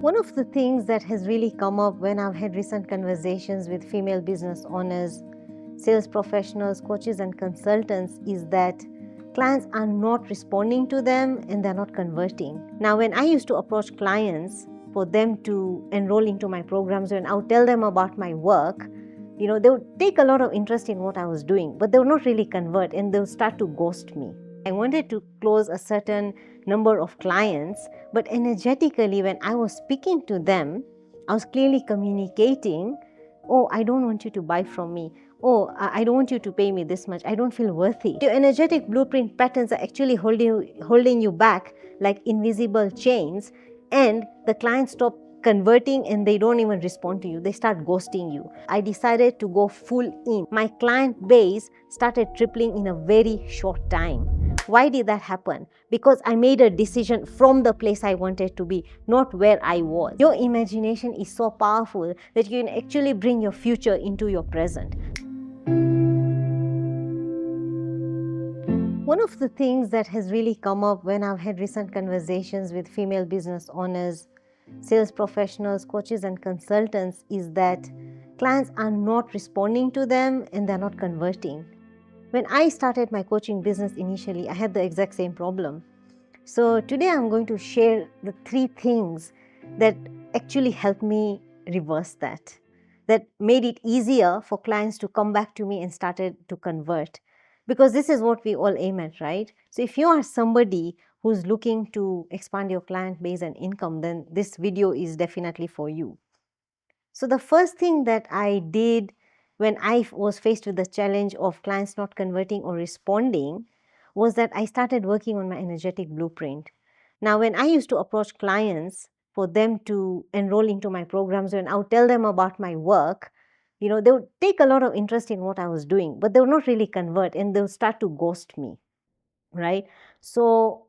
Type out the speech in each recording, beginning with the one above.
One of the things that has really come up when I've had recent conversations with female business owners, sales professionals, coaches, and consultants is that clients are not responding to them and they're not converting. Now, when I used to approach clients for them to enroll into my programs, when I would tell them about my work, they would take a lot of interest in what I was doing, but they would not really convert and they would start to ghost me. I wanted to close a certain number of clients, but energetically, when I was speaking to them, I was clearly communicating, oh, I don't want you to buy from me. Oh, I don't want you to pay me this much. I don't feel worthy. Your energetic blueprint patterns are actually holding you back like invisible chains, and the clients stop converting and they don't even respond to you. They start ghosting you. I decided to go full in. My client base started tripling in a very short time. Why did that happen? Because I made a decision from the place I wanted to be, not where I was. Your imagination is so powerful that you can actually bring your future into your present. One of the things that has really come up when I've had recent conversations with female business owners, sales professionals, coaches, and consultants is that clients are not responding to them and they're not converting. When I started my coaching business initially, I had the exact same problem. So today I'm going to share the 3 things that actually helped me reverse that made it easier for clients to come back to me and started to convert. Because this is what we all aim at, right? So if you are somebody who's looking to expand your client base and income, then this video is definitely for you. So the first thing that I did when I was faced with the challenge of clients not converting or responding was that I started working on my energetic blueprint. Now, when I used to approach clients for them to enroll into my programs, when I would tell them about my work, they would take a lot of interest in what I was doing, but they would not really convert and they would start to ghost me, right? So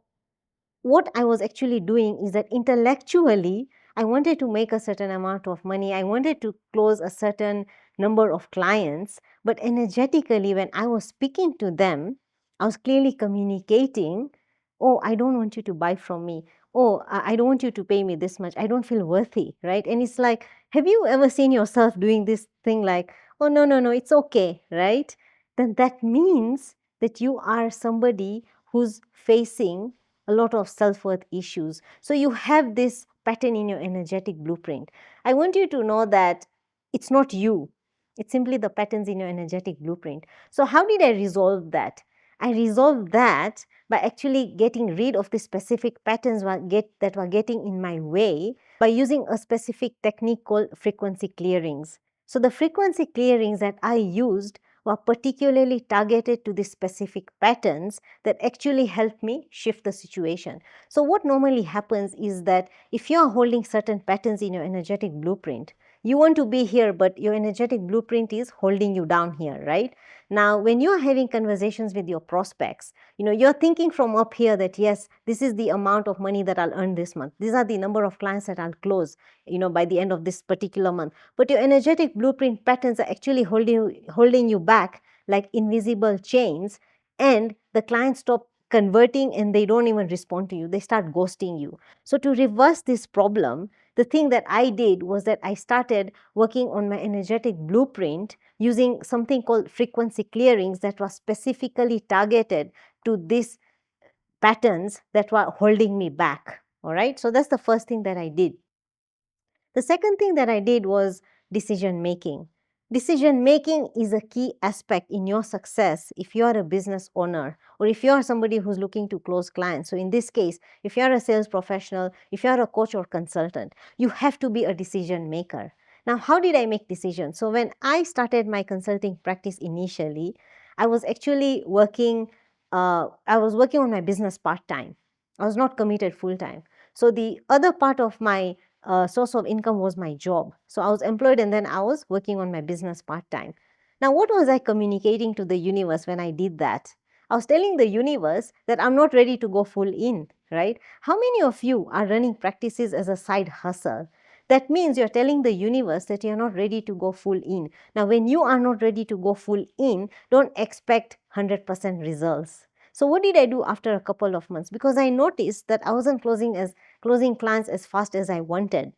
what I was actually doing is that intellectually, I wanted to make a certain amount of money. I wanted to close a certain number of clients. But energetically, when I was speaking to them, I was clearly communicating, oh, I don't want you to buy from me. Oh, I don't want you to pay me this much. I don't feel worthy, right? And it's like, have you ever seen yourself doing this thing like, oh, no, no, no, it's okay, right? Then that means that you are somebody who's facing a lot of self-worth issues. So you have this pattern in your energetic blueprint. I want you to know that it's not you. It's simply the patterns in your energetic blueprint. So how did I resolve that? I resolved that by actually getting rid of the specific patterns that were getting in my way by using a specific technique called frequency clearings. So the frequency clearings that I used were particularly targeted to the specific patterns that actually helped me shift the situation. So what normally happens is that if you are holding certain patterns in your energetic blueprint, you want to be here, but your energetic blueprint is holding you down here, right? Now, when you are having conversations with your prospects, you're thinking from up here that, yes, this is the amount of money that I'll earn this month. These are the number of clients that I'll close, by the end of this particular month. But your energetic blueprint patterns are actually holding you back like invisible chains, and the clients stop converting and they don't even respond to you. They start ghosting you. So to reverse this problem, the thing that I did was that I started working on my energetic blueprint using something called frequency clearings that was specifically targeted to these patterns that were holding me back. All right. So that's the first thing that I did. The second thing that I did was decision making. Decision making is a key aspect in your success if you are a business owner or if you are somebody who's looking to close clients. So in this case, if you are a sales professional, if you are a coach or consultant, you have to be a decision maker. Now, how did I make decisions? So when I started my consulting practice initially, I was actually working on my business part-time. I was not committed full-time. So the other part of my source of income was my job. So I was employed and then I was working on my business part-time. Now, what was I communicating to the universe when I did that? I was telling the universe that I'm not ready to go full in, right? How many of you are running practices as a side hustle? That means you're telling the universe that you're not ready to go full in. Now, when you are not ready to go full in, don't expect 100% results. So what did I do after a couple of months? Because I noticed that I wasn't closing clients as fast as I wanted.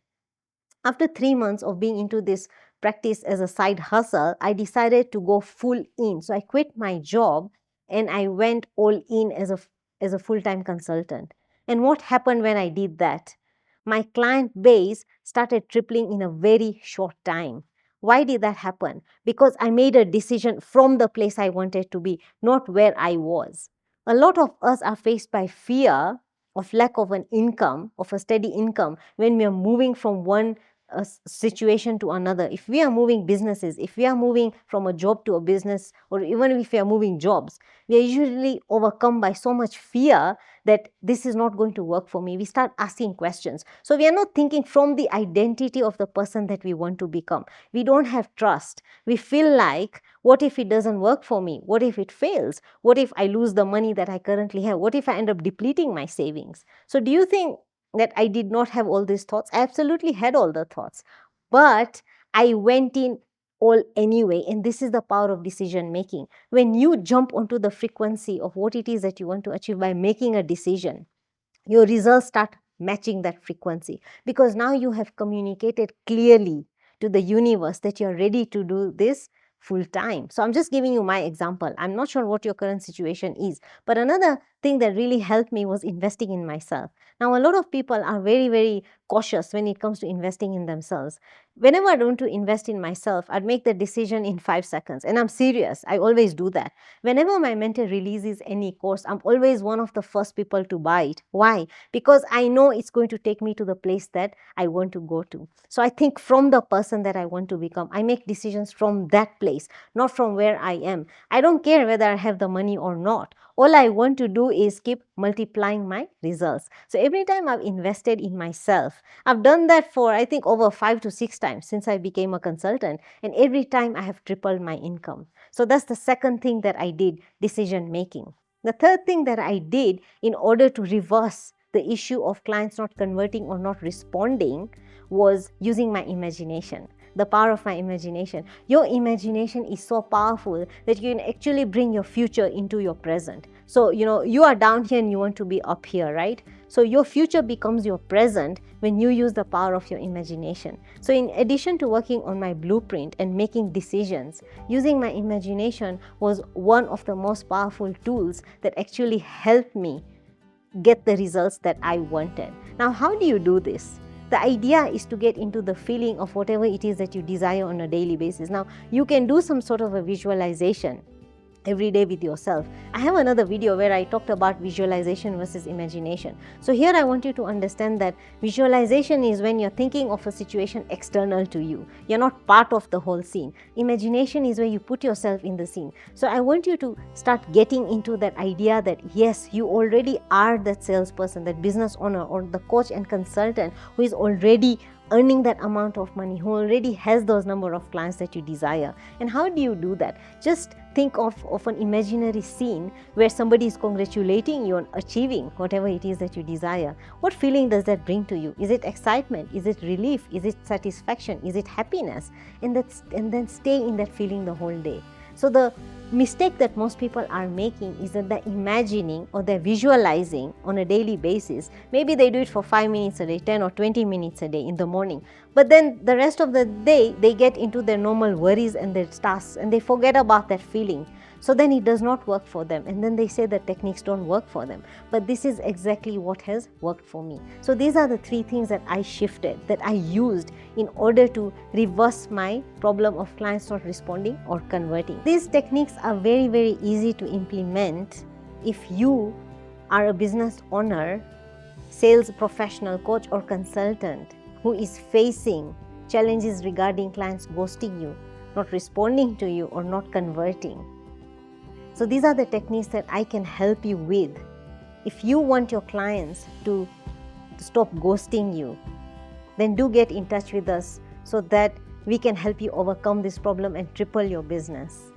After 3 months of being into this practice as a side hustle, I decided to go full in. So I quit my job and I went all in as a full-time consultant. And what happened when I did that? My client base started tripling in a very short time. Why did that happen? Because I made a decision from the place I wanted to be, not where I was. A lot of us are faced by fear of lack of an income, of a steady income, when we are moving from one situation to another. If we are moving businesses, if we are moving from a job to a business, or even if we are moving jobs, we are usually overcome by so much fear that this is not going to work for me. We start asking questions. So we are not thinking from the identity of the person that we want to become. We don't have trust. We feel like, what if it doesn't work for me? What if it fails? What if I lose the money that I currently have? What if I end up depleting my savings? So do you think that I did not have all these thoughts? I absolutely had all the thoughts, but I went in all anyway. And this is the power of decision making. When you jump onto the frequency of what it is that you want to achieve by making a decision, your results start matching that frequency, because now you have communicated clearly to the universe that you're ready to do this full time. So I'm just giving you my example. I'm not sure what your current situation is, but another thing that really helped me was investing in myself. Now, a lot of people are very, very cautious when it comes to investing in themselves. Whenever I want to invest in myself, I'd make the decision in 5 seconds, and I'm serious. I always do that. Whenever my mentor releases any course, I'm always one of the first people to buy it. Why? Because I know it's going to take me to the place that I want to go to. So I think from the person that I want to become. I make decisions from that place, not from where I am. I don't care whether I have the money or not. All I want to do is keep multiplying my results. So every time I've invested in myself, I've done that for, I think, over 5 to 6 times since I became a consultant. And every time I have tripled my income. So that's the second thing that I did, decision making. The third thing that I did in order to reverse the issue of clients not converting or not responding was using my imagination. The power of my imagination. Your imagination is so powerful that you can actually bring your future into your present. So, you are down here and you want to be up here, right? So your future becomes your present when you use the power of your imagination. So in addition to working on my blueprint and making decisions, using my imagination was one of the most powerful tools that actually helped me get the results that I wanted. Now, how do you do this? The idea is to get into the feeling of whatever it is that you desire on a daily basis. Now, you can do some sort of a visualization every day with yourself. I have another video where I talked about visualization versus imagination. So here I want you to understand that visualization is when you're thinking of a situation external to you. You're not part of the whole scene. Imagination is where you put yourself in the scene. So I want you to start getting into that idea that yes, you already are that salesperson, that business owner, or the coach and consultant who is already earning that amount of money, who already has those number of clients that you desire. And how do you do that? Just think of an imaginary scene where somebody is congratulating you on achieving whatever it is that you desire. What feeling does that bring to you? Is it excitement? Is it relief? Is it satisfaction? Is it happiness? And then stay in that feeling the whole day. So the mistake that most people are making is that they're imagining or they're visualizing on a daily basis. Maybe they do it for 5 minutes a day, 10 or 20 minutes a day in the morning. But then the rest of the day, they get into their normal worries and their tasks and they forget about that feeling. So then it does not work for them. And then they say that techniques don't work for them. But this is exactly what has worked for me. So these are the 3 things that I shifted, that I used in order to reverse my problem of clients not responding or converting. These techniques are very, very easy to implement if you are a business owner, sales professional, coach or consultant who is facing challenges regarding clients ghosting you, not responding to you or not converting. So these are the techniques that I can help you with. If you want your clients to stop ghosting you, then do get in touch with us so that we can help you overcome this problem and triple your business.